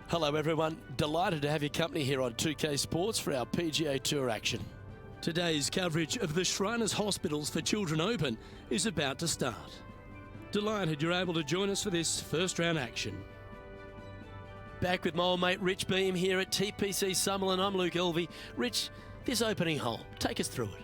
Hello everyone, delighted to have your company here on 2K Sports for our PGA Tour action. Today's coverage of the Shriners Hospitals for Children Open is about to start. Delighted you're able to join us for this first round action. Back with my old mate Rich Beam here at TPC Summerlin. I'm Luke Elvey. Rich, this opening hole, take us through it.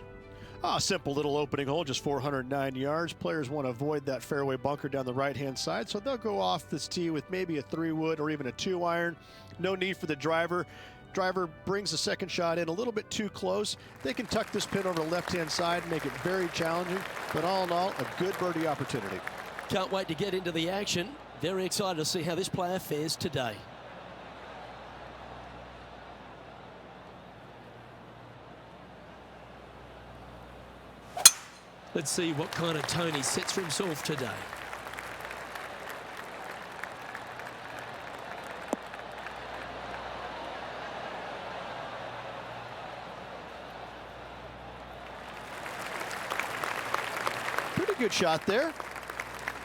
Simple little opening hole, just 409 yards. Players want to avoid that fairway bunker down the right-hand side, so they'll go off this tee with maybe a 3-wood or even a 2-iron. No need for the driver. Driver brings the second shot in a little bit too close. They can tuck this pin over the left-hand side, make it very challenging, but all in all, a good birdie opportunity. Can't wait to get into the action. Very excited to see how this player fares today. Let's see what kind of tone he sets for himself today. Pretty good shot there.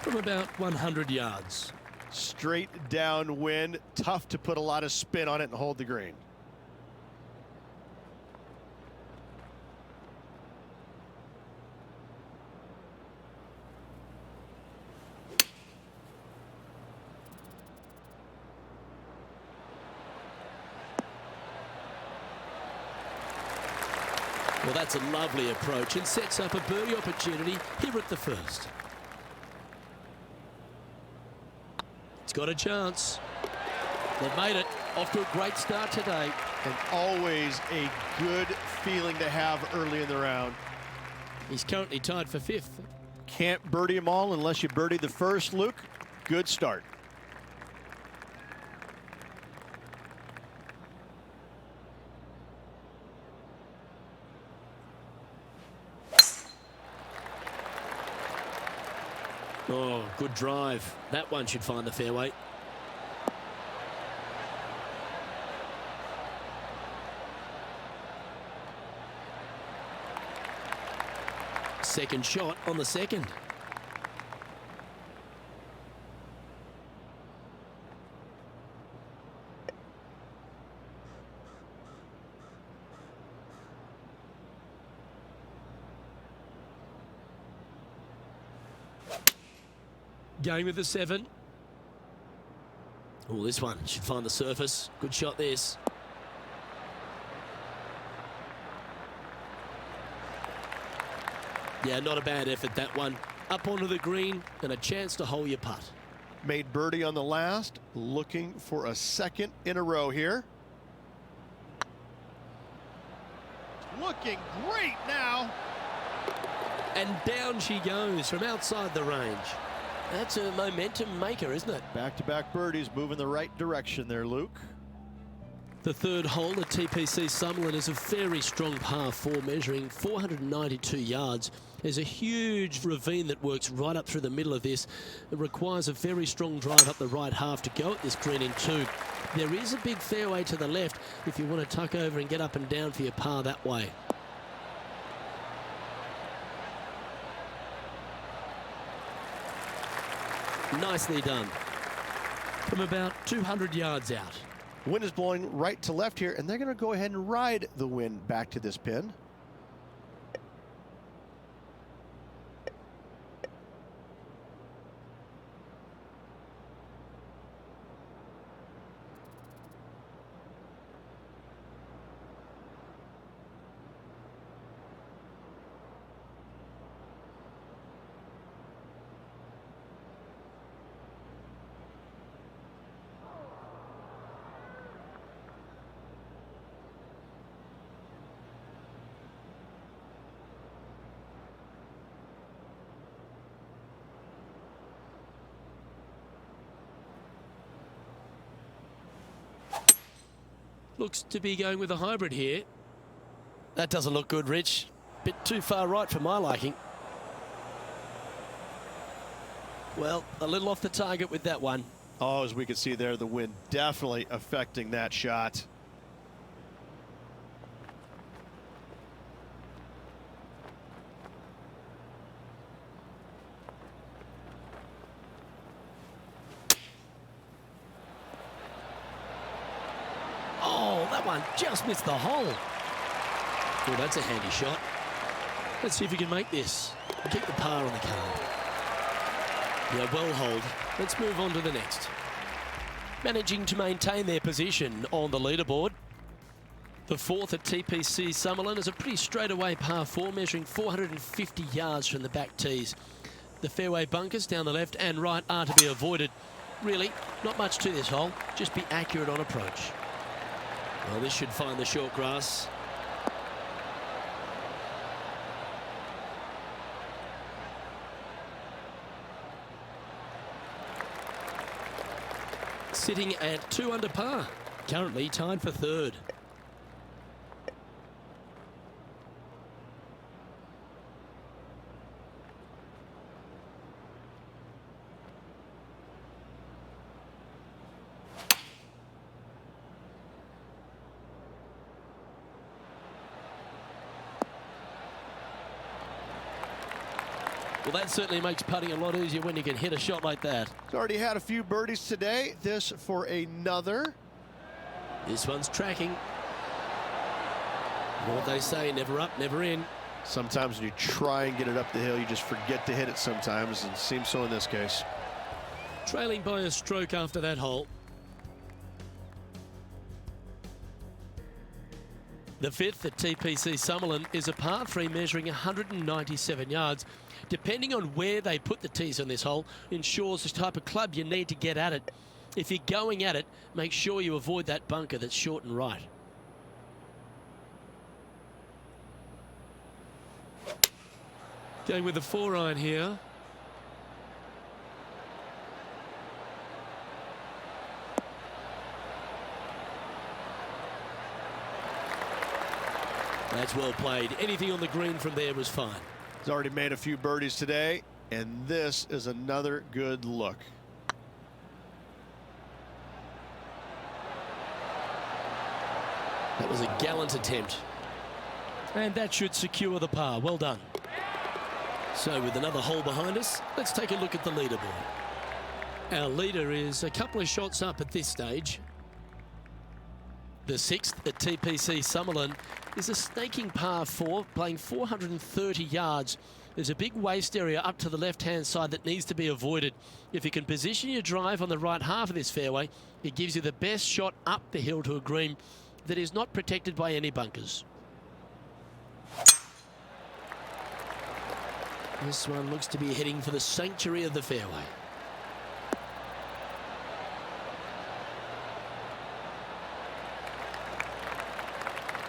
From about 100 yards. Straight downwind, tough to put a lot of spin on it and hold the green. Well, that's a lovely approach and sets up a birdie opportunity here at the first. It's got a chance. They've made it. Off to a great start today. And always a good feeling to have early in the round. He's currently tied for 5th. Can't birdie them all unless you birdie the first, Luke. Good start. Oh, good drive. That one should find the fairway. Second shot on the second. Going with the 7. Oh, this one should find the surface. Good shot, this. Yeah, not a bad effort, that one. Up onto the green and a chance to hole your putt. Made birdie on the last, looking for a second in a row here. Looking great now. And down she goes from outside the range. That's a momentum maker, isn't it? Back-to-back birdies, moving the right direction there, Luke. The third hole at TPC Summerlin is a very strong par 4, measuring 492 yards. There's a huge ravine that works right up through the middle of this. It requires a very strong drive up the right half to go at this green in 2. There is a big fairway to the left if you want to tuck over and get up and down for your par that way. Nicely done. From about 200 yards out. Wind is blowing right to left here, and they're going to go ahead and ride the wind back to this pin. Looks to be going with a hybrid here. That doesn't look good, Rich. Bit too far right for my liking. Well, a little off the target with that one. Oh, as we can see there, the wind definitely affecting that shot. that one just missed the hole. Oh, that's a handy shot. Let's see if he can make this. Keep the par on the card. Yeah, well hold. Let's move on to the next. Managing to maintain their position on the leaderboard. The fourth at TPC Summerlin is a pretty straightaway par 4, measuring 450 yards from the back tees. The fairway bunkers down the left and right are to be avoided. Really, not much to this hole. Just be accurate on approach. Well, this should find the short grass. Sitting at 2 under par. Currently tied for third. Well, that certainly makes putting a lot easier when you can hit a shot like that. He's already had a few birdies today. This for another. This one's tracking. What they say, never up, never in. Sometimes when you try and get it up the hill, you just forget to hit it sometimes, and it seems so in this case. Trailing by a stroke after that hole. The fifth at TPC Summerlin is a par 3 measuring 197 yards. Depending on where they put the tees on this hole, ensures the type of club you need to get at it. If you're going at it, make sure you avoid that bunker that's short and right. Going with the 4-iron here. That's well played. Anything on the green from there was fine. He's already made a few birdies today, and this is another good look. That was a gallant attempt. And that should secure the par. Well done. So with another hole behind us, let's take a look at the leaderboard. Our leader is a couple of shots up at this stage. The sixth at TPC Summerlin is a snaking par 4, playing 430 yards. There's a big waste area up to the left-hand side that needs to be avoided. If you can position your drive on the right half of this fairway, it gives you the best shot up the hill to a green that is not protected by any bunkers. This one looks to be heading for the sanctuary of the fairway.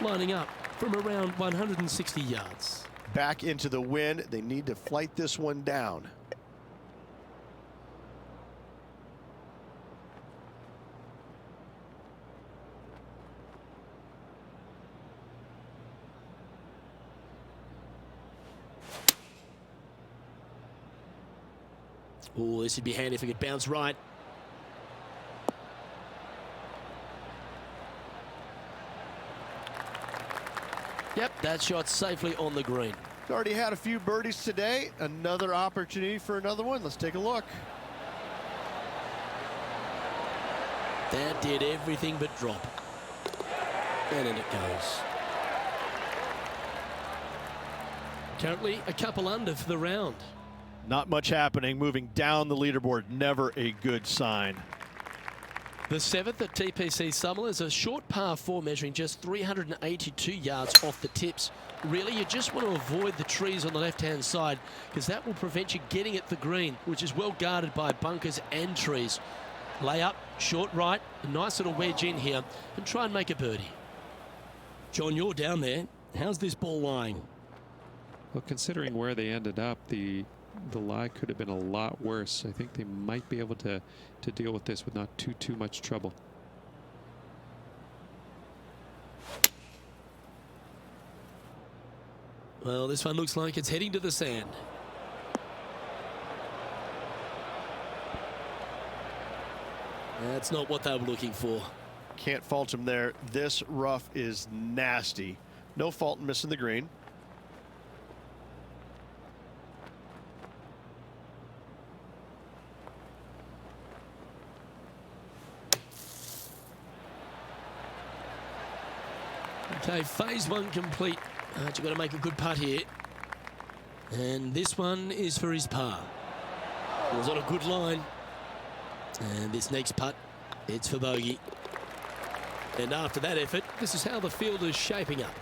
Lining up from around 160 yards. Back into the wind. They need to flight this one down. Oh, this would be handy if it could bounce right. Yep, that shot safely on the green. He's already had a few birdies today. Another opportunity for another one. Let's take a look. That did everything but drop. And in it goes. Currently a couple under for the round. Not much happening. Moving down the leaderboard, never a good sign. The seventh at TPC Summerlin is a short par 4 measuring just 382 yards off the tips. Really, you just want to avoid the trees on the left-hand side because that will prevent you getting at the green, which is well guarded by bunkers and trees. Lay up, short right, a nice little wedge in here, and try and make a birdie. John, you're down there. How's this ball lying? Well, considering where they ended up, the lie could have been a lot worse. I think they might be able to deal with this with not too much trouble. Well, this one looks like it's heading to the sand. That's not what they were looking for. Can't fault him there. This rough is nasty. No fault in missing the green. Okay, phase one complete. You've got to make a good putt here. And this one is for his par. It was on a good line. And this next putt, it's for bogey. And after that effort, this is how the field is shaping up.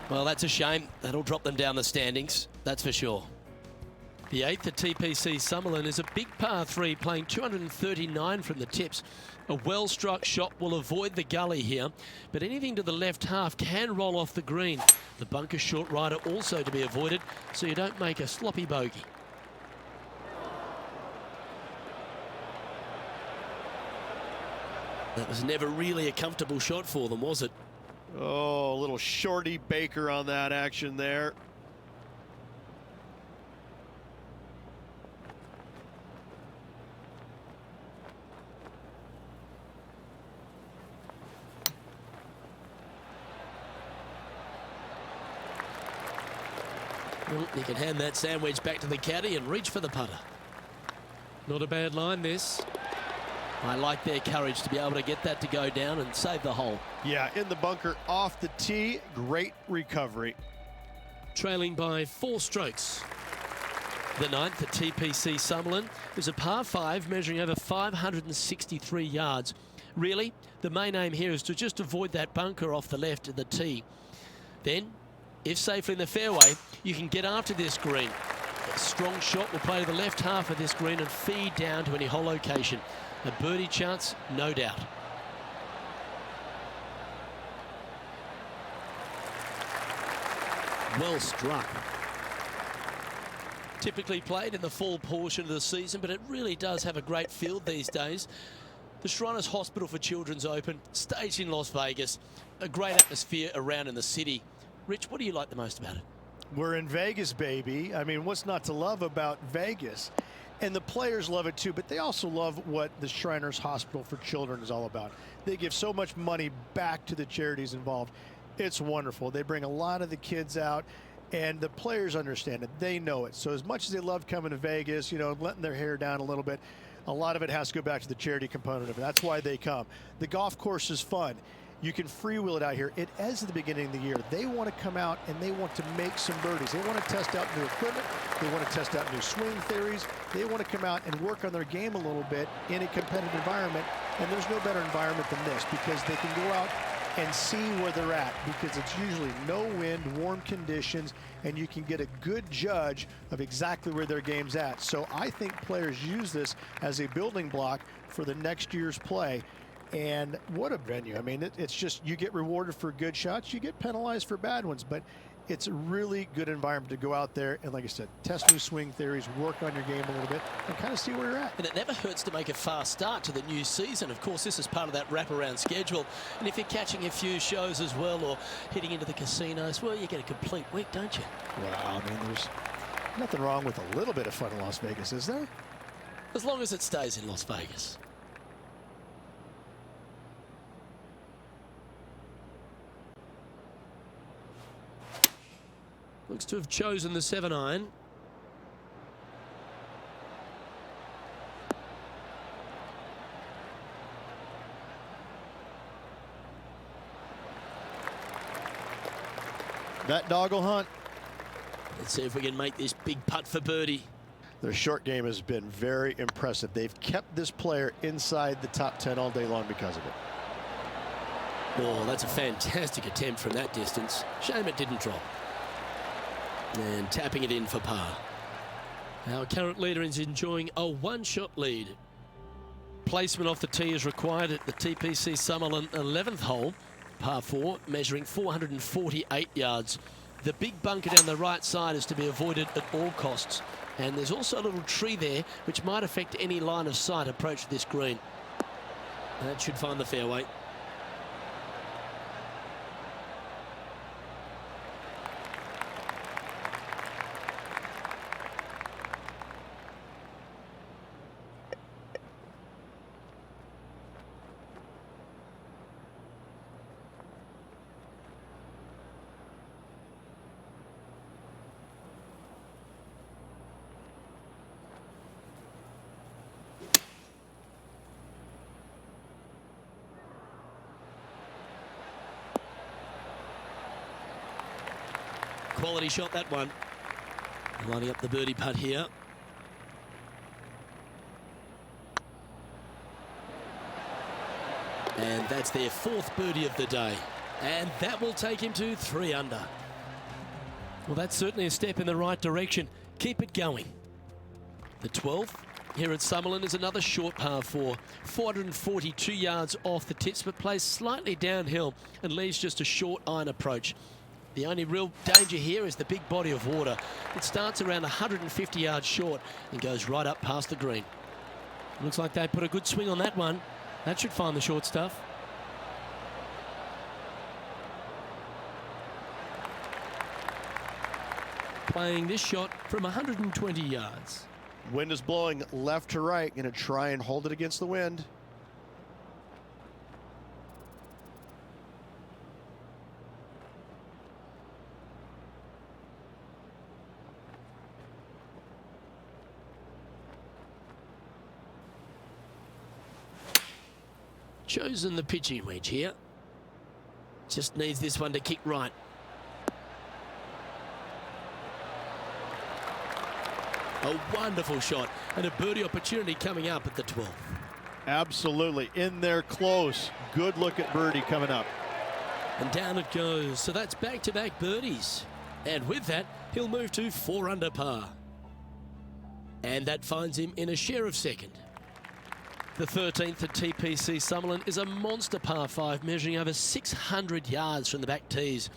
Well, that's a shame. That'll drop them down the standings, that's for sure. The 8th at TPC Summerlin is a big par 3, playing 239 from the tips. A well-struck shot will avoid the gully here, but anything to the left half can roll off the green. The bunker short rider also to be avoided, so you don't make a sloppy bogey. That was never really a comfortable shot for them, was it? Oh, a little shorty Baker on that action there. Well, you can hand that sandwich back to the caddy and reach for the putter. Not a bad line, this. I like their courage to be able to get that to go down and save the hole. Yeah, in the bunker, off the tee, great recovery. Trailing by 4 strokes. The 9th at TPC Summerlin is a par 5 measuring over 563 yards. Really, the main aim here is to just avoid that bunker off the left of the tee. Then, if safely in the fairway, you can get after this green. A strong shot will play to the left half of this green and feed down to any hole location. A birdie chance, no doubt. Well struck. Typically played in the fall portion of the season, but it really does have a great field these days. The Shriners Hospital for Children's Open, staged in Las Vegas. A great atmosphere around in the city. Rich, what do you like the most about it? We're in Vegas, baby. I mean, what's not to love about Vegas? And the players love it too, but they also love what the Shriners Hospital for Children is all about. They give so much money back to the charities involved. It's wonderful. They bring a lot of the kids out, and the players understand it. They know it. So as much as they love coming to Vegas, you know, letting their hair down a little bit, a lot of it has to go back to the charity component of it. That's why they come. The golf course is fun. You can freewheel it out here. It is at the beginning of the year. They want to come out and they want to make some birdies. They want to test out new equipment. They want to test out new swing theories. They want to come out and work on their game a little bit in a competitive environment. And there's no better environment than this because they can go out and see where they're at because it's usually no wind, warm conditions, and you can get a good judge of exactly where their game's at. So I think players use this as a building block for the next year's play. And what a venue. I mean, it's just, you get rewarded for good shots, you get penalized for bad ones, but it's a really good environment to go out there and, like I said, test new swing theories, work on your game a little bit, and kind of see where you're at. And it never hurts to make a fast start to the new season. Of course, this is part of that wraparound schedule. And if you're catching a few shows as well or hitting into the casinos, well, you get a complete week, don't you? Well, I mean, there's nothing wrong with a little bit of fun in Las Vegas, is there? As long as it stays in Las Vegas. Looks to have chosen the 7-iron. That dog will hunt. Let's see if we can make this big putt for birdie. Their short game has been very impressive. They've kept this player inside the top 10 all day long because of it. Oh, that's a fantastic attempt from that distance. Shame it didn't drop. And tapping it in for par. Our current leader is enjoying a one-shot lead. Placement off the tee is required at the TPC Summerlin 11th hole, par 4, measuring 448 yards. The big bunker down the right side is to be avoided at all costs. And there's also a little tree there which might affect any line of sight approach to this green. That should find the fairway. quality shot, that one. Lining up the birdie putt here. And that's their 4th birdie of the day. And that will take him to 3 under. Well, that's certainly a step in the right direction. Keep it going. The 12th here at Summerlin is another short par 4. 442 yards off the tips, but plays slightly downhill and leaves just a short iron approach. The only real danger here is the big body of water. It starts around 150 yards short and goes right up past the green. Looks like they put a good swing on that one. That should find the short stuff. Playing this shot from 120 yards. Wind is blowing left to right. Going to try and hold it against the wind. Chosen the pitching wedge here. Just needs this one to kick right. A wonderful shot and a birdie opportunity coming up at the 12th. Absolutely. In there close. Good look at birdie coming up. And down it goes. So that's back-to-back birdies. And with that, he'll move to 4 under par. And that finds him in a share of 2nd. The 13th at TPC Summerlin is a monster par 5 measuring over 600 yards from the back tees.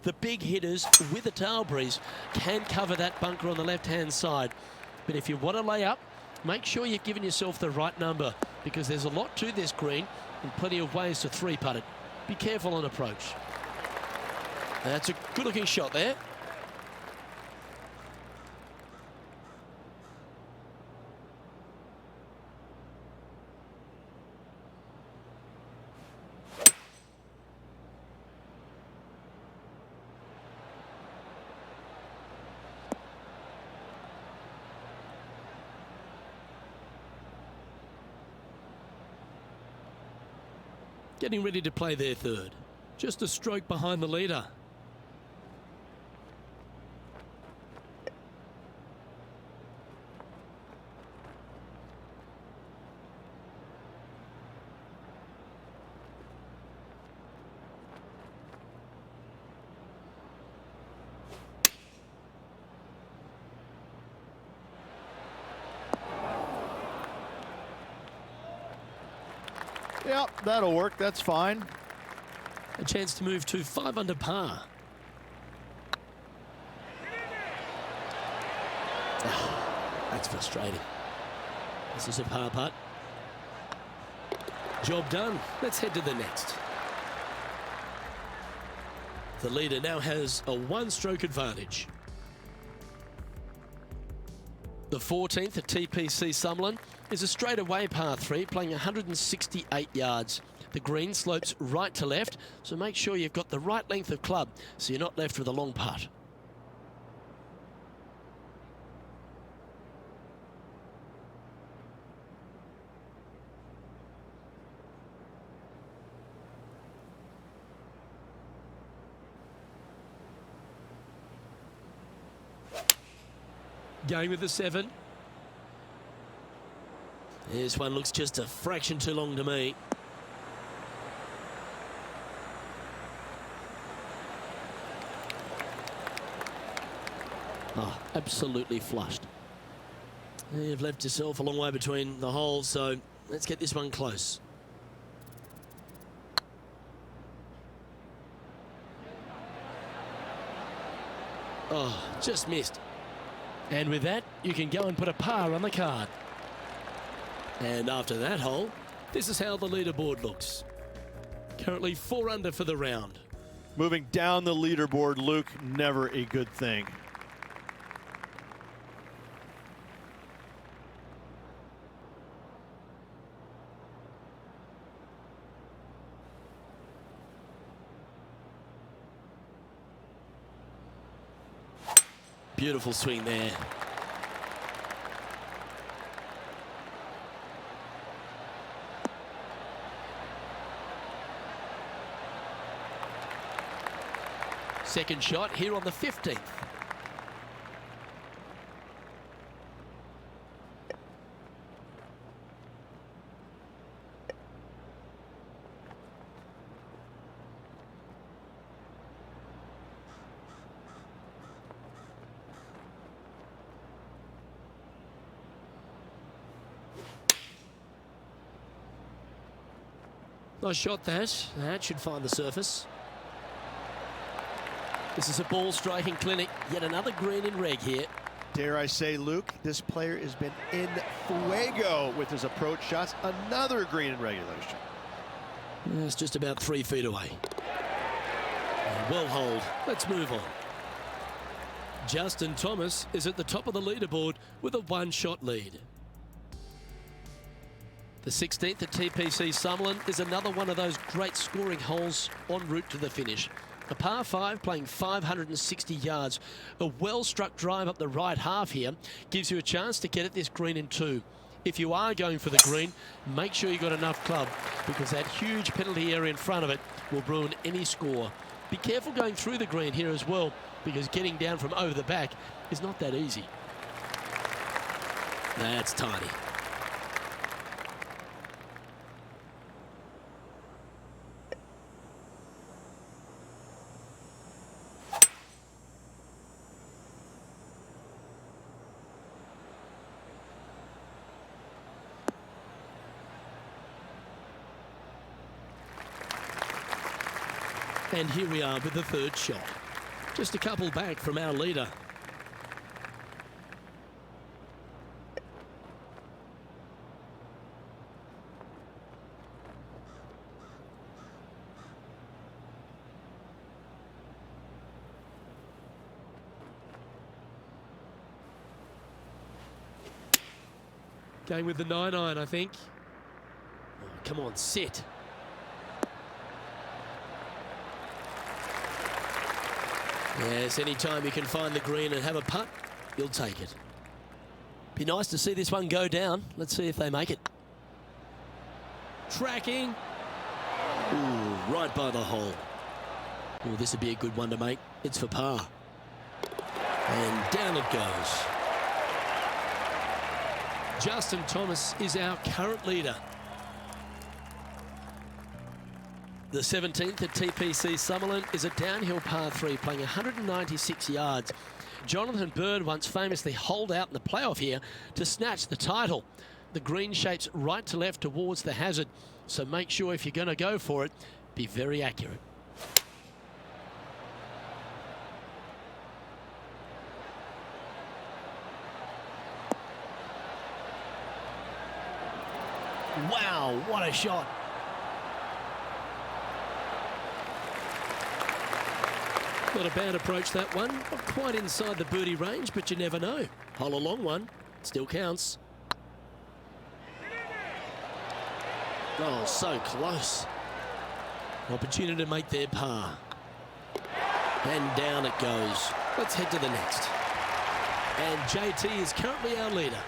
The big hitters with a tail breeze can cover that bunker on the left-hand side. But if you want to lay up, make sure you've given yourself the right number, because there's a lot to this green and plenty of ways to 3-putt it. Be careful on approach. That's a good-looking shot there. Getting ready to play their 3rd. Just a stroke behind the leader. Yep, that'll work. That's fine. A chance to move to 5 under par. Oh, that's frustrating. This is a par putt. Job done. Let's head to the next. The leader now has a 1-stroke advantage. The 14th at TPC Summerlin is a straightaway par 3, playing 168 yards. The green slopes right to left, so make sure you've got the right length of club so you're not left with a long putt. Going with the 7. This one looks just a fraction too long to me. Oh, absolutely flushed. You've left yourself a long way between the holes, so let's get this one close. Oh, just missed. And with that, you can go and put a par on the card. And after that hole, this is how the leaderboard looks. Currently 4 under for the round. Moving down the leaderboard, Luke, never a good thing. Beautiful swing there. Second shot here on the 15th. Nice shot that. That should find the surface. This is a ball striking clinic. Yet another green in reg here. Dare I say, Luke, this player has been in fuego with his approach shots. Another green in regulation. It's just about 3 feet away. Well hold. Let's move on. Justin Thomas is at the top of the leaderboard with a 1-shot lead. The 16th at TPC Summerlin is another one of those great scoring holes en route to the finish. A par 5 playing 560 yards. A well-struck drive up the right half here gives you a chance to get at this green in 2. If you are going for the green, make sure you've got enough club, because that huge penalty area in front of it will ruin any score. Be careful going through the green here as well, because getting down from over the back is not that easy. That's tidy. And here we are with the 3rd shot. Just a couple back from our leader. Going with the 9-iron, I think. Oh, come on, sit. Yes, anytime you can find the green and have a putt, you'll take it. Be nice to see this one go down. Let's see if they make it. Tracking. Ooh, right by the hole. Oh, this would be a good one to make. It's for par. And down it goes. Justin Thomas is our current leader. The 17th at TPC Summerlin is a downhill par 3 playing 196 yards. Jonathan Bird once famously holed out in the playoff here to snatch the title. The green shapes right to left towards the hazard, so make sure if you're going to go for it, be very accurate. Wow, what a shot. Not a bad approach, that one. Not quite inside the birdie range, but you never know. Hole a long one. Still counts. Oh, so close. Opportunity to make their par. And down it goes. Let's head to the next. And JT is currently our leader.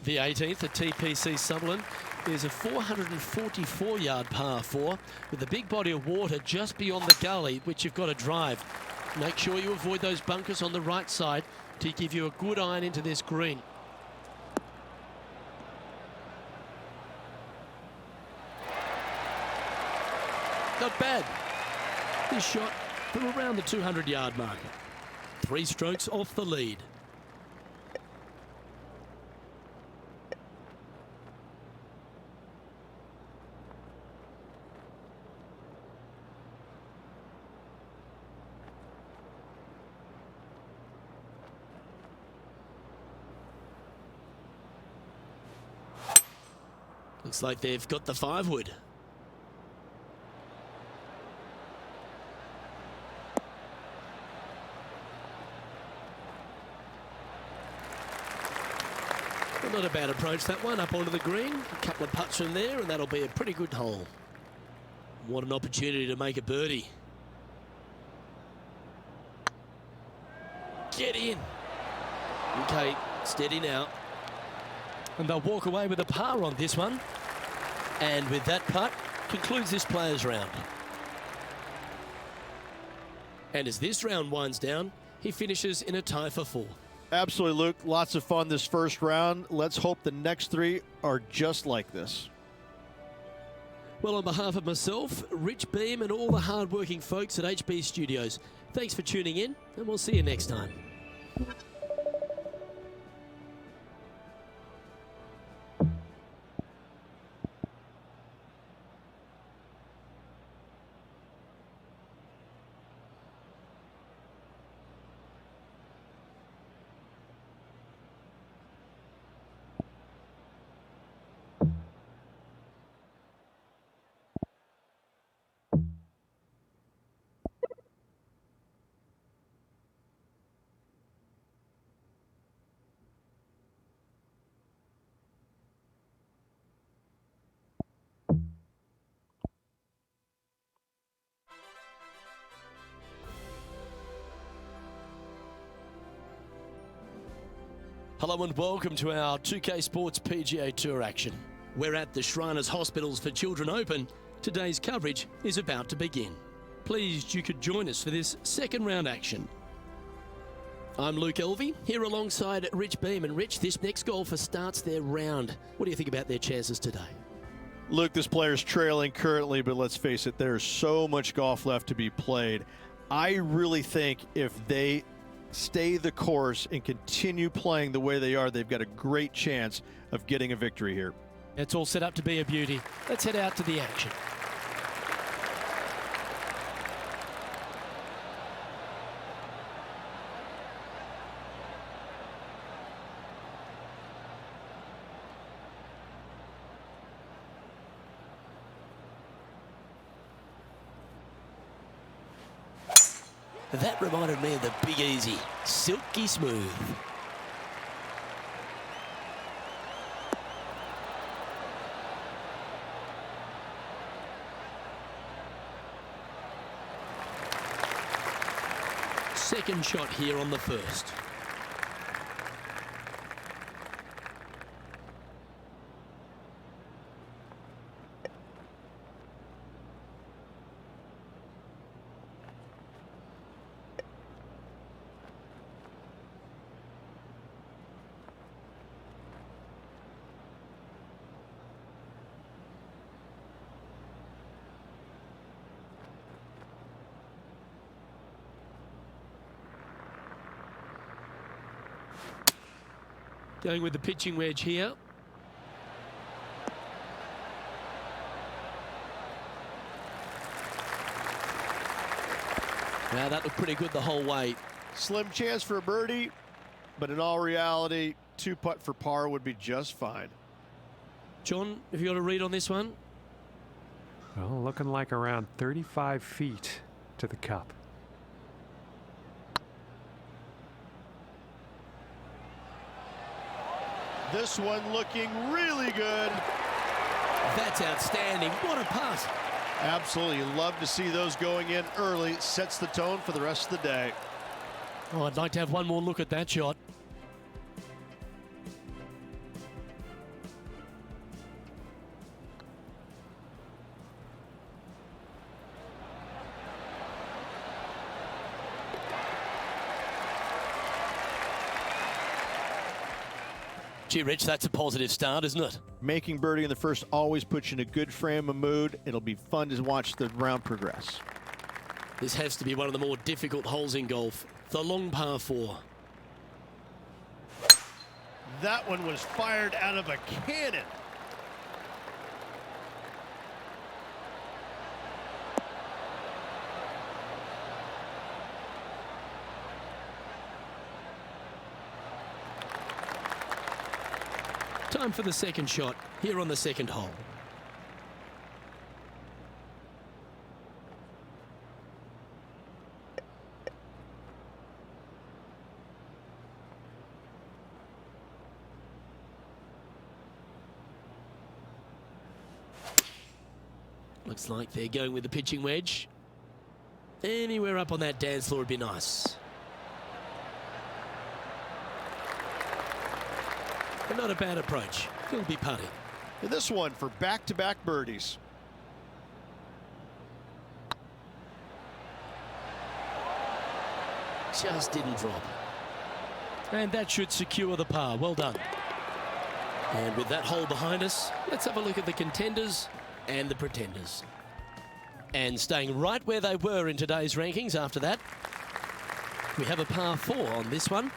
The 18th at TPC Summerlin is a 444-yard par 4 with a big body of water just beyond the gully, which you've got to drive. Make sure you avoid those bunkers on the right side to give you a good iron into this green. Not bad. This shot from around the 200-yard mark. 3 strokes off the lead. Looks like they've got the 5-wood. Well, not a bad approach, that one, up onto the green. A couple of putts from there, and that'll be a pretty good hole. What an opportunity to make a birdie. Get in. Okay, steady now. And they'll walk away with a par on this one. And with that putt, concludes this players round. And as this round winds down, he finishes in a tie for 4. Absolutely, Luke. Lots of fun this first round. Let's hope the next 3 are just like this. Well, on behalf of myself, Rich Beam, and all the hard-working folks at HB Studios, thanks for tuning in, and we'll see you next time. Hello and welcome to our 2K Sports PGA Tour action. We're at the Shriners Hospitals for Children Open. Today's coverage is about to begin. Pleased you could join us for this second round action. I'm Luke Elvey, here alongside Rich Beam. And Rich, this next golfer starts their round. What do you think about their chances today? Luke, this player's trailing currently, but let's face it, there's so much golf left to be played. I really think if they stay the course and continue playing the way they are, they've got a great chance of getting a victory here. It's all set up to be a beauty. Let's head out to the action. That reminded me of the Big Easy, silky smooth. Second shot here on the first. Going with the pitching wedge here. Now that looked pretty good the whole way. Slim chance for a birdie, but in all reality, 2-putt for par would be just fine. John, have you got a read on this one? Well, looking like around 35 feet to the cup. This one looking really good. That's outstanding. What a putt. Absolutely. Love to see those going in early. Sets the tone for the rest of the day. Oh, I'd like to have one more look at that shot. Gee, Rich, that's a positive start, isn't it? Making birdie in the first always puts you in a good frame of mood. It'll be fun to watch the round progress. This has to be one of the more difficult holes in golf. The long par 4. That one was fired out of a cannon. Time for the second shot here on the second hole. Looks like they're going with the pitching wedge. Anywhere up on that dance floor would be nice. But not a bad approach. He'll be putting. And this one for back-to-back birdies. just didn't drop. And that should secure the par. Well done. And with that hole behind us, let's have a look at the contenders and the pretenders. And staying right where they were in today's rankings after that, we have a par 4 on this one.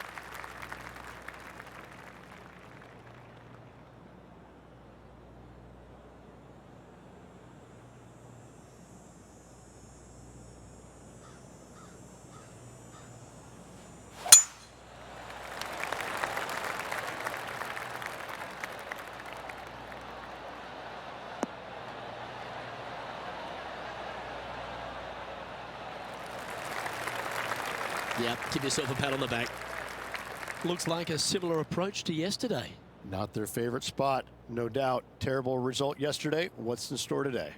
Yep, give yourself a pat on the back. Looks like a similar approach to yesterday. Not their favorite spot, no doubt. Terrible result yesterday. What's in store today?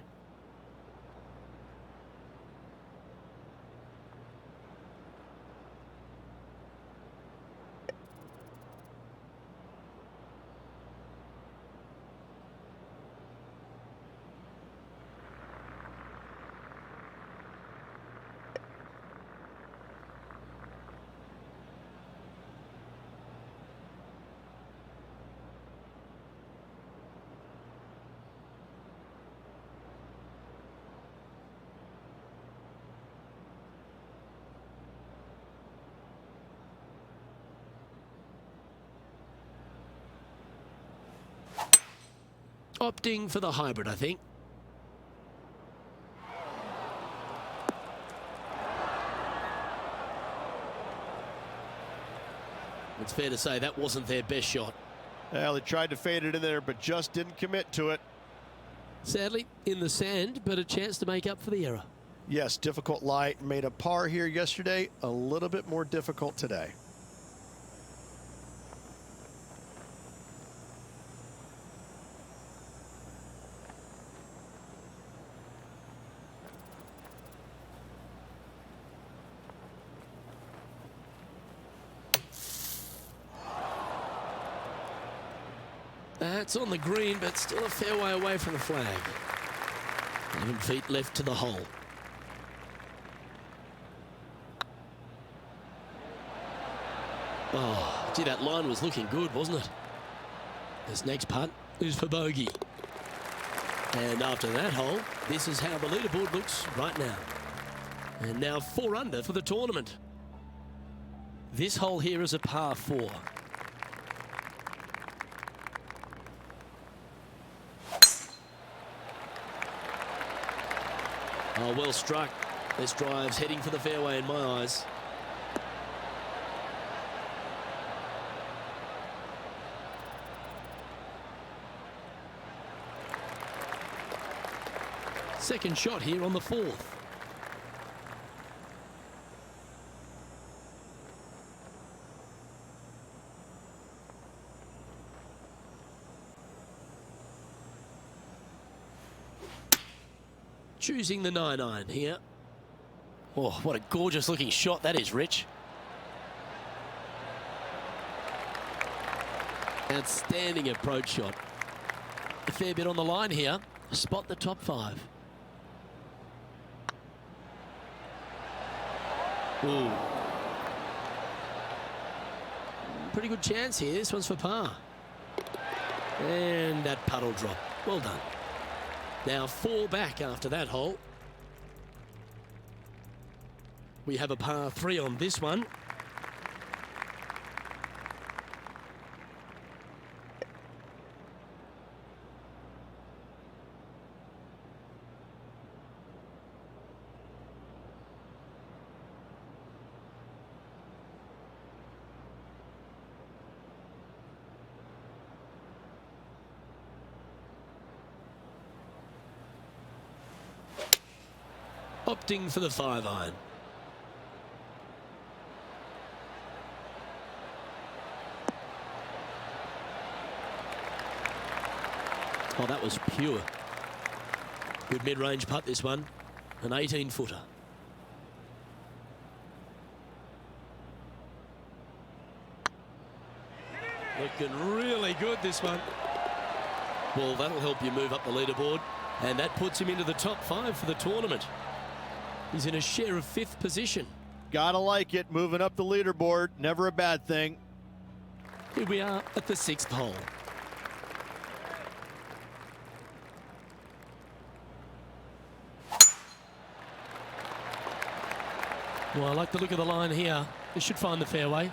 Opting for the hybrid, I think. It's fair to say that wasn't their best shot. Well, they tried to fade it in there, but just didn't commit to it. Sadly, in the sand, but a chance to make up for the error. Yes, difficult lie. Made a par here yesterday. A little bit more difficult today. That's on the green, but still a fair way away from the flag. 11 feet left to the hole. Oh, gee, that line was looking good, wasn't it? This next putt is for bogey. And after that hole, this is how the leaderboard looks right now. And now 4 under for the tournament. This hole here is a par 4. Oh, well struck. This drive's heading for the fairway in my eyes. Second shot here on the 4th. Choosing the 9-iron here. Oh, what a gorgeous looking shot that is, Rich. Outstanding approach shot. A fair bit on the line here. Spot the top 5. Ooh. Pretty good chance here. This one's for par. And that puddle drop. Well done. Now 4 back after that hole. We have a par 3 on this one. Opting for the 5-iron. Oh, that was pure. Good mid-range putt, this one. An 18-footer. Looking really good, this one. Well, that'll help you move up the leaderboard. And that puts him into the top 5 for the tournament. He's in a share of 5th position. Gotta like it. Moving up the leaderboard. Never a bad thing. Here we are at the 6th hole. Well, I like the look of the line here. This should find the fairway.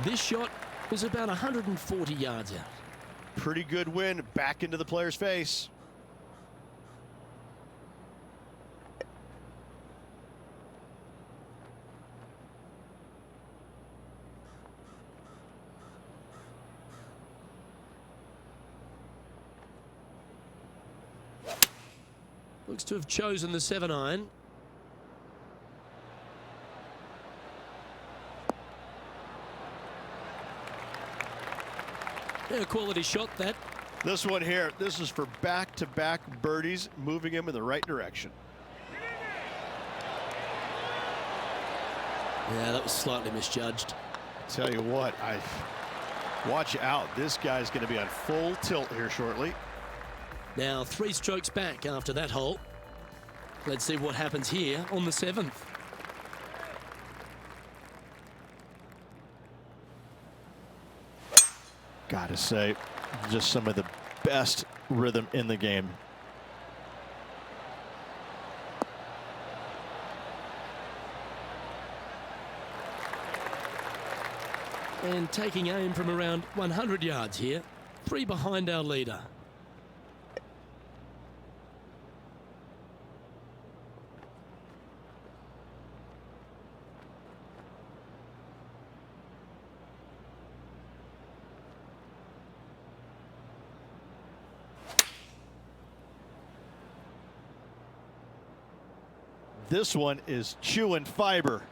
This shot was about 140 yards out. Pretty good wind back into the player's face. Looks to have chosen the 7-iron. Yeah, a quality shot that. This one here, this is for back-to-back birdies, moving him in the right direction. Yeah, that was slightly misjudged. Tell you what, watch out. This guy's going to be on full tilt here shortly. Now 3 strokes back after that hole. Let's see what happens here on the 7th. Gotta say, just some of the best rhythm in the game. And taking aim from around 100 yards here. 3 behind our leader. This one is chewing fiber.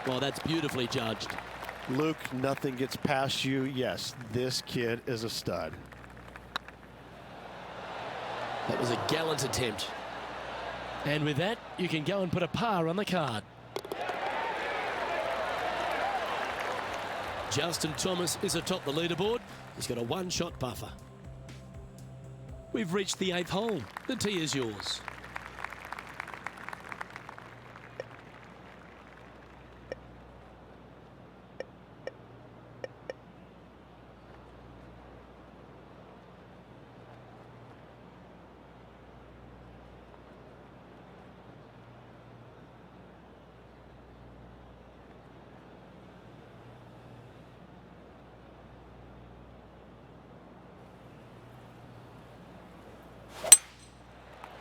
Well, that's beautifully judged. Luke, nothing gets past you. Yes, this kid is a stud. That was a gallant attempt. And with that, you can go and put a par on the card. Justin Thomas is atop the leaderboard. He's got a 1-shot buffer. We've reached the 8th hole. The tee is yours.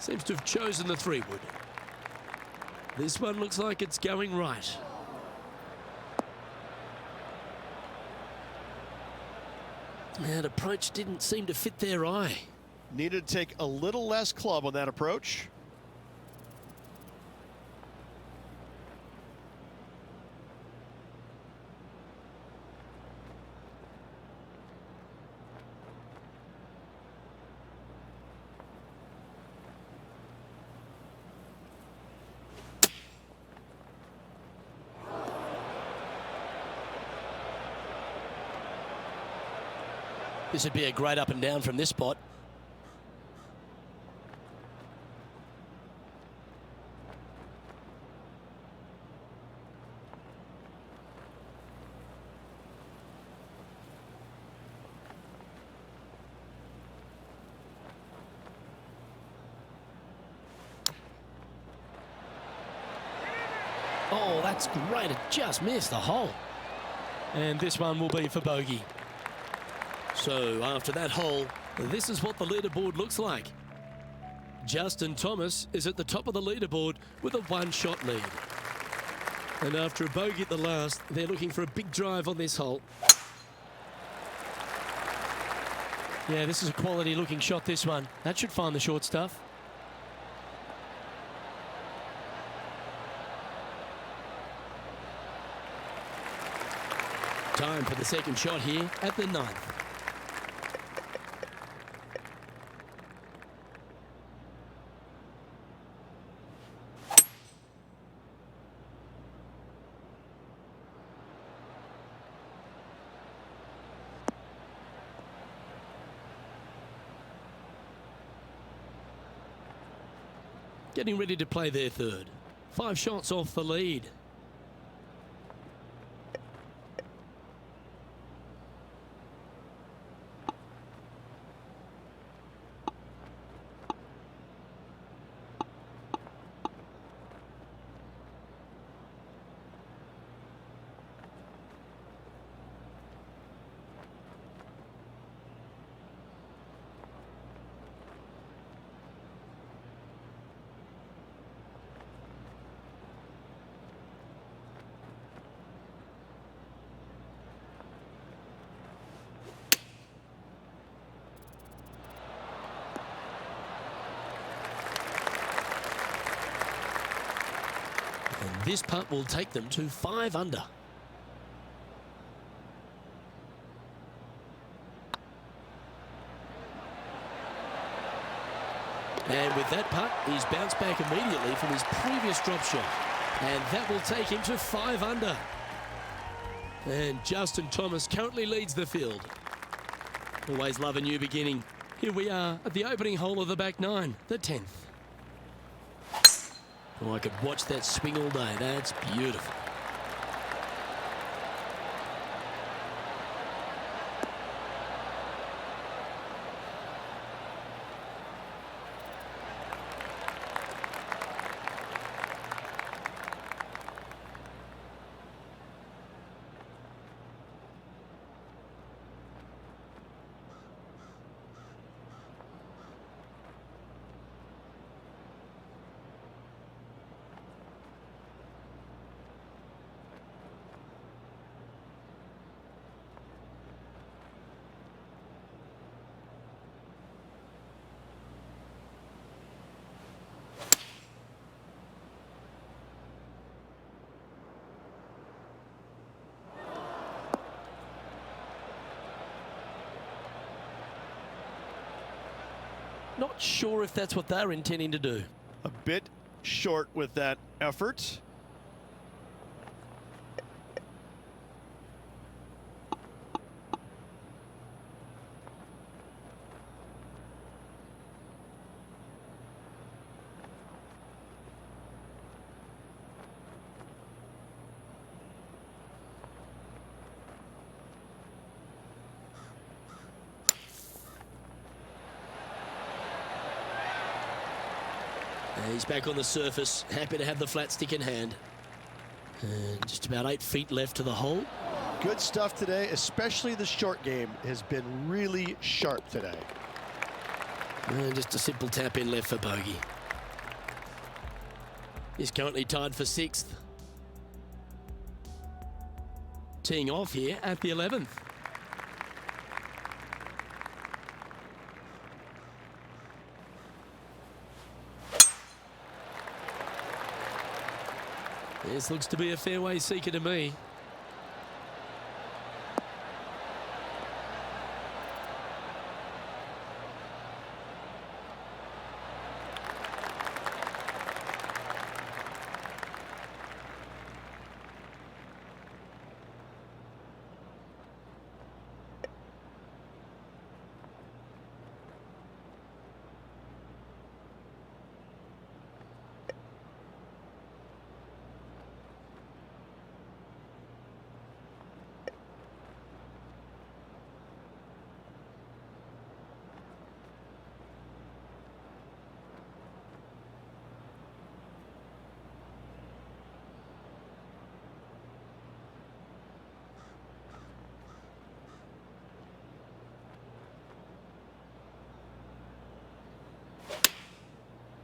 Seems to have chosen the 3-wood. This one looks like it's going right. That approach didn't seem to fit their eye. Needed to take a little less club on that approach. This would be a great up and down from this spot. Oh, that's great. It just missed the hole. And this one will be for bogey. So after that hole, this is what the leaderboard looks like. Justin Thomas is at the top of the leaderboard with a 1-shot lead. And after a bogey at the last, they're looking for a big drive on this hole. Yeah, this is a quality looking shot, this one. That should find the short stuff. Time for the second shot here at the 9th. getting ready to play their third. 5 shots off the lead. And this putt will take them to 5 under. And with that putt, he's bounced back immediately from his previous drop shot. And that will take him to 5 under. And Justin Thomas currently leads the field. Always love a new beginning. Here we are at the opening hole of the back 9, the 10th. Oh, I could watch that swing all day. That's beautiful. Not sure if that's what they're intending to do. A bit short with that effort. He's back on the surface, happy to have the flat stick in hand. And just about 8 feet left to the hole. Good stuff today, especially the short game has been really sharp today. And just a simple tap in left for bogey. He's currently tied for 6th. Teeing off here at the 11th. This looks to be a fairway seeker to me.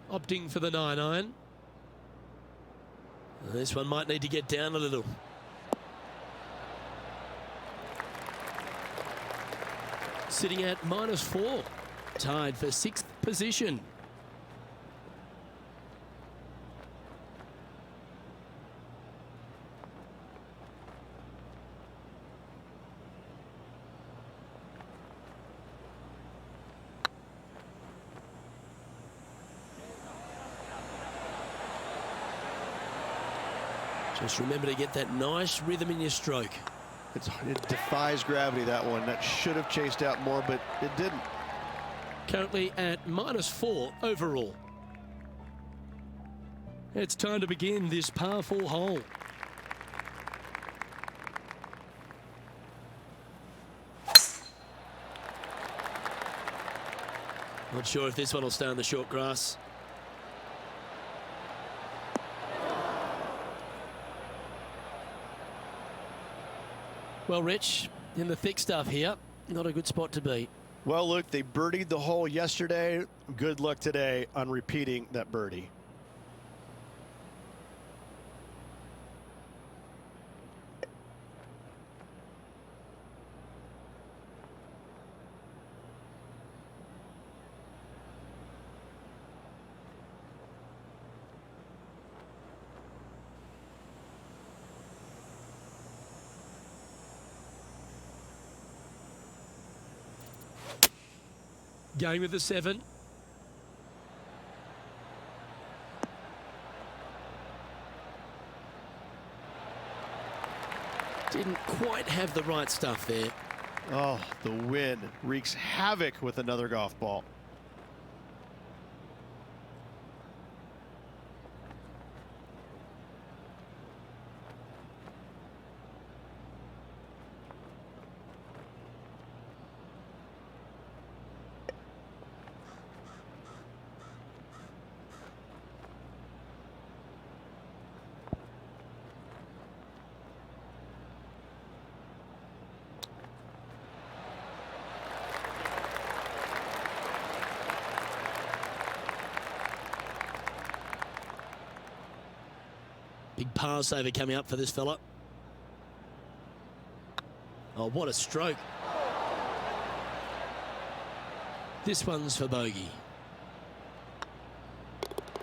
Opting for the 9-iron. This one might need to get down a little. Sitting at -4. Tied for 6th position. Just remember to get that nice rhythm in your stroke. It defies gravity, that one. That should have chased out more, but it didn't. Currently at -4 overall. It's time to begin this par 4 hole. Not sure if this one will stay on the short grass. Well, Rich, in the thick stuff here, not a good spot to be. Well, look, they birdied the hole yesterday. Good luck today on repeating that birdie. Game of the 7. Didn't quite have the right stuff there. Oh, the wind wreaks havoc with another golf ball. Big par saver coming up for this fella. Oh, what a stroke. This one's for bogey.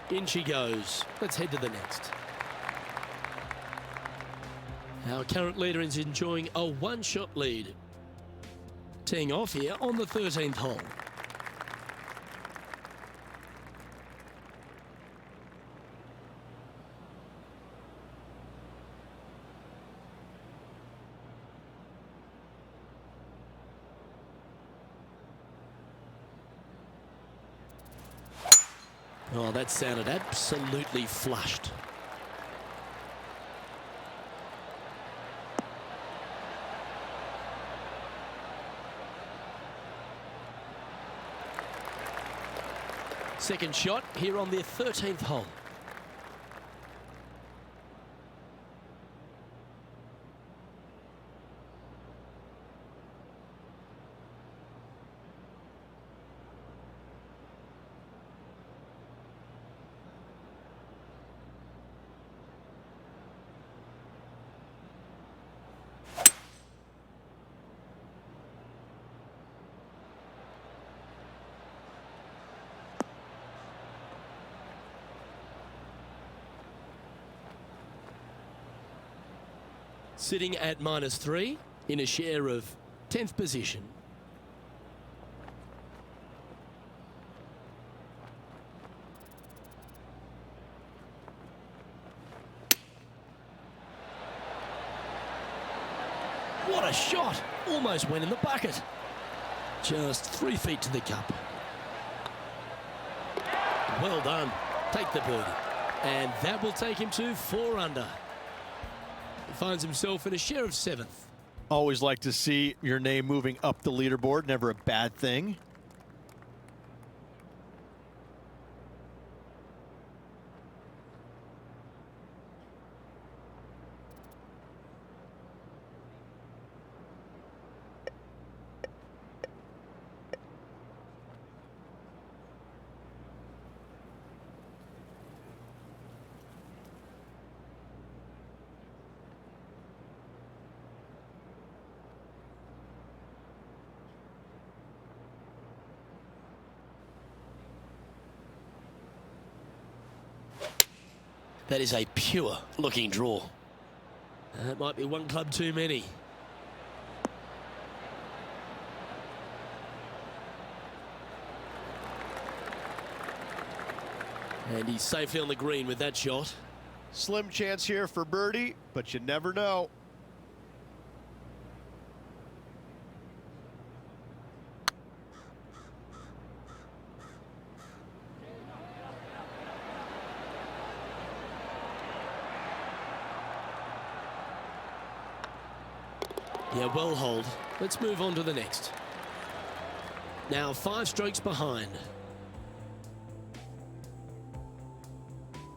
In she goes. Let's head to the next. Our current leader is enjoying a one-shot lead. Teeing off here on the 13th hole. Oh, that sounded absolutely flushed. Second shot here on the 13th hole. Sitting at -3 in a share of 10th position. What a shot! Almost went in the bucket. Just 3 feet to the cup. Well done. Take the birdie. And that will take him to 4 under. He finds himself in a share of 7th. Always like to see your name moving up the leaderboard. Never a bad thing. That is a pure looking draw. That might be one club too many. And he's safely on the green with that shot. Slim chance here for birdie, but you never know. Yeah, well hold. Let's move on to the next. Now 5 strokes behind.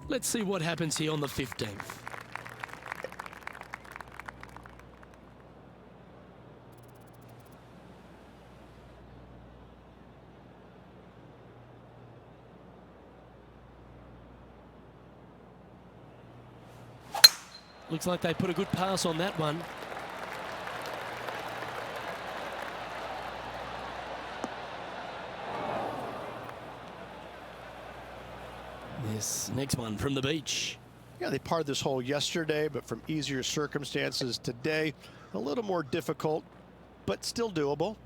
Let's see what happens here on the 15th. Looks like they put a good pass on that one. This next one from the beach. Yeah, they parred this hole yesterday, but from easier circumstances today. A little more difficult, but still doable.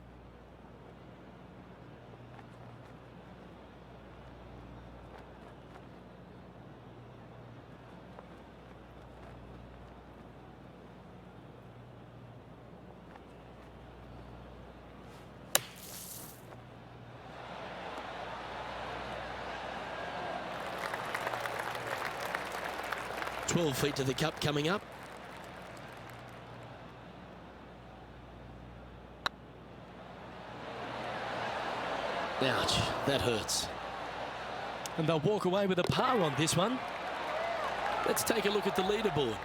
"12 feet to the cup coming up. Ouch, that hurts. And they'll walk away with a par on this one. Let's take a look at the leaderboard.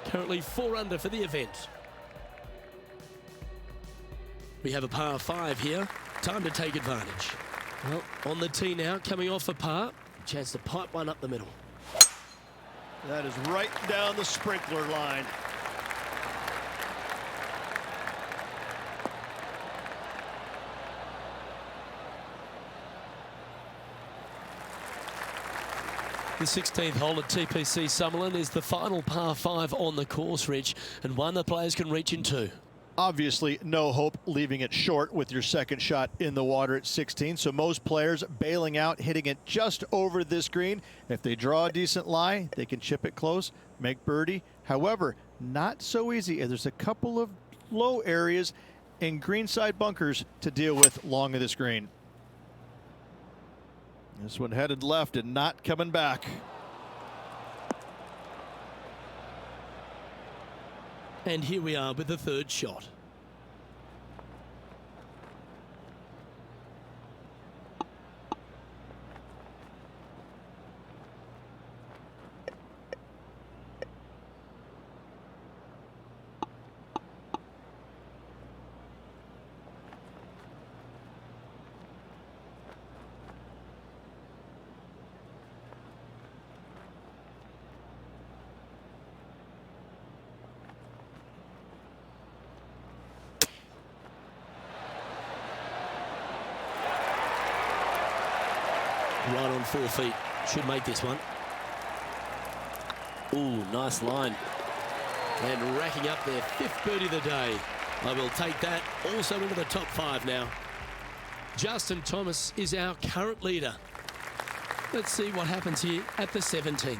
Currently 4 under for the event. We have a par 5 here. Time to take advantage. Well, on the tee now, coming off a par. Chance to pipe one up the middle. That is right down the sprinkler line. The 16th hole at TPC Summerlin is the final par 5 on the course, Rich, and one the players can reach in 2. Obviously, no hope leaving it short with your second shot in the water at 16. So most players bailing out, hitting it just over this green. If they draw a decent lie, they can chip it close, make birdie. However, not so easy. There's a couple of low areas and greenside bunkers to deal with long of this green. This one headed left and not coming back. And here we are with the 3rd shot. Right on 4 feet. Should make this one. Ooh, nice line. And racking up their 5th birdie of the day. I will take that also into the top 5 now. Justin Thomas is our current leader. Let's see what happens here at the 17th.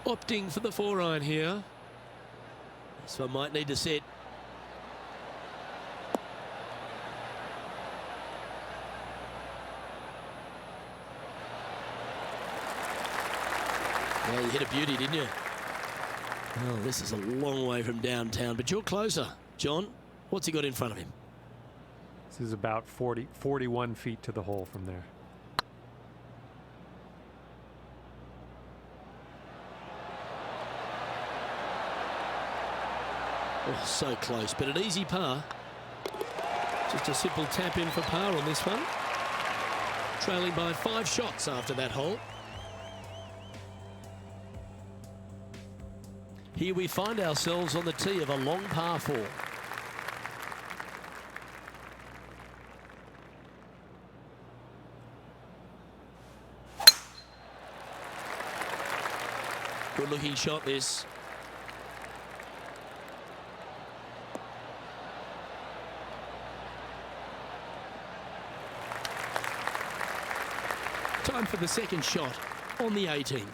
Opting for the 4-iron here. This one might need to set. Yeah, you hit a beauty, didn't you? Oh, this is a long way from downtown, but you're closer. John, what's he got in front of him? This is about 41 feet to the hole from there. Oh, so close, but an easy par. Just a simple tap in for par on this one. Trailing by 5 shots after that hole. Here we find ourselves on the tee of a long par 4. Good looking shot this. Time for the 2nd shot on the 18th.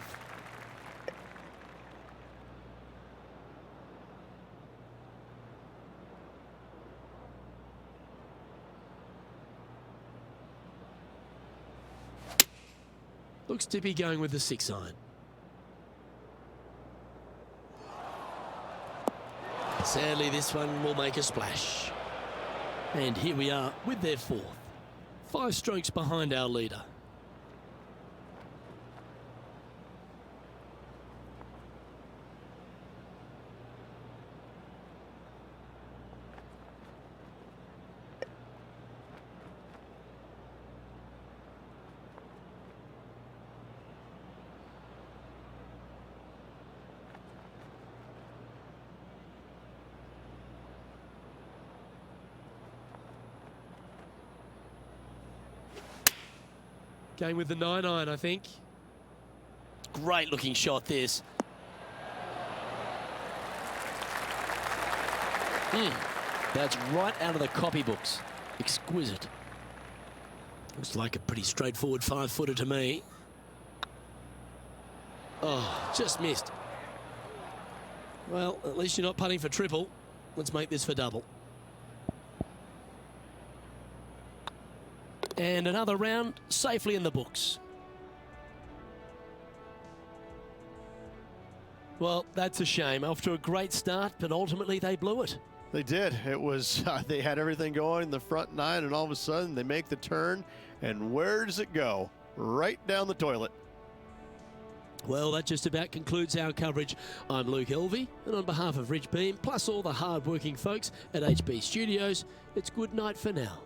Looks to be going with the 6-iron. Sadly, this one will make a splash. And here we are with their 4th. 5 strokes behind our leader. Going with the 9-iron, I think. Great looking shot, this. That's right out of the copybooks. Exquisite. Looks like a pretty straightforward 5-footer to me. Oh, just missed. Well, at least you're not putting for triple. Let's make this for double. And another round safely in the books. Well, that's a shame. Off to a great start, but ultimately they blew it. They did. It was, they had everything going in the front 9, and all of a sudden they make the turn, and where does it go? Right down the toilet. Well, that just about concludes our coverage. I'm Luke Elvey, and on behalf of Rich Beam, plus all the hard-working folks at HB Studios, it's good night for now.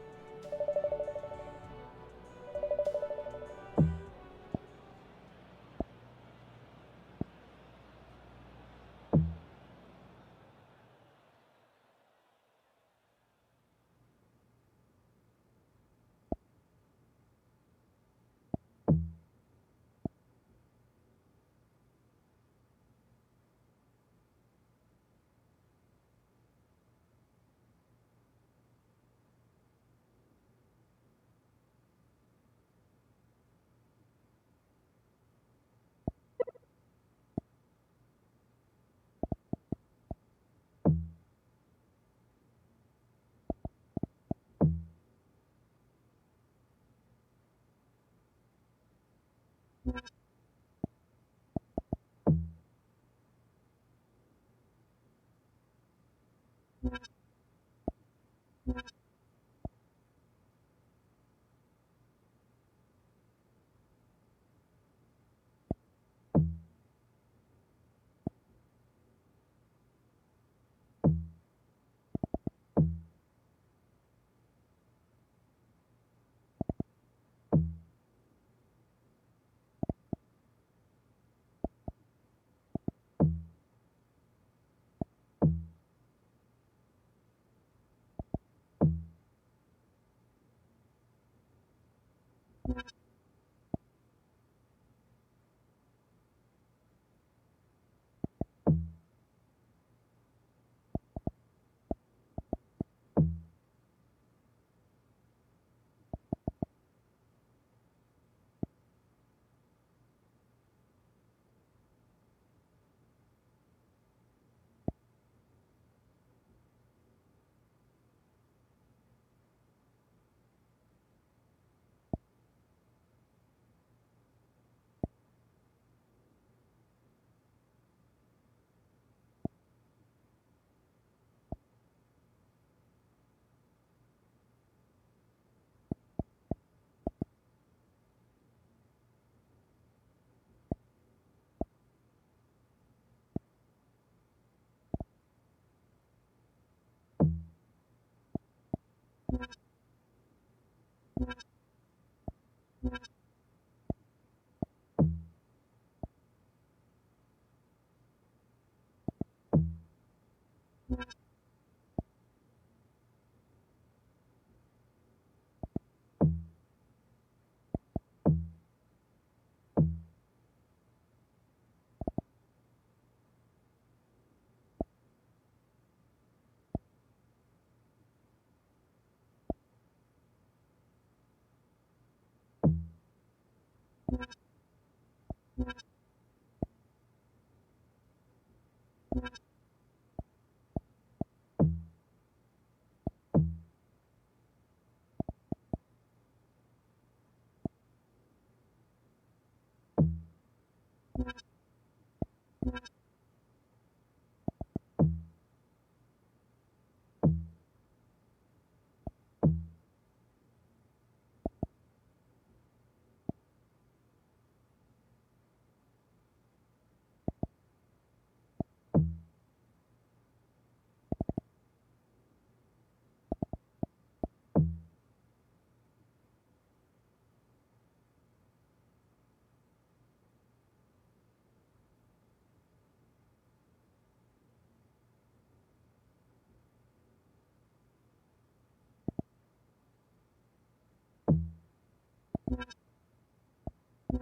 you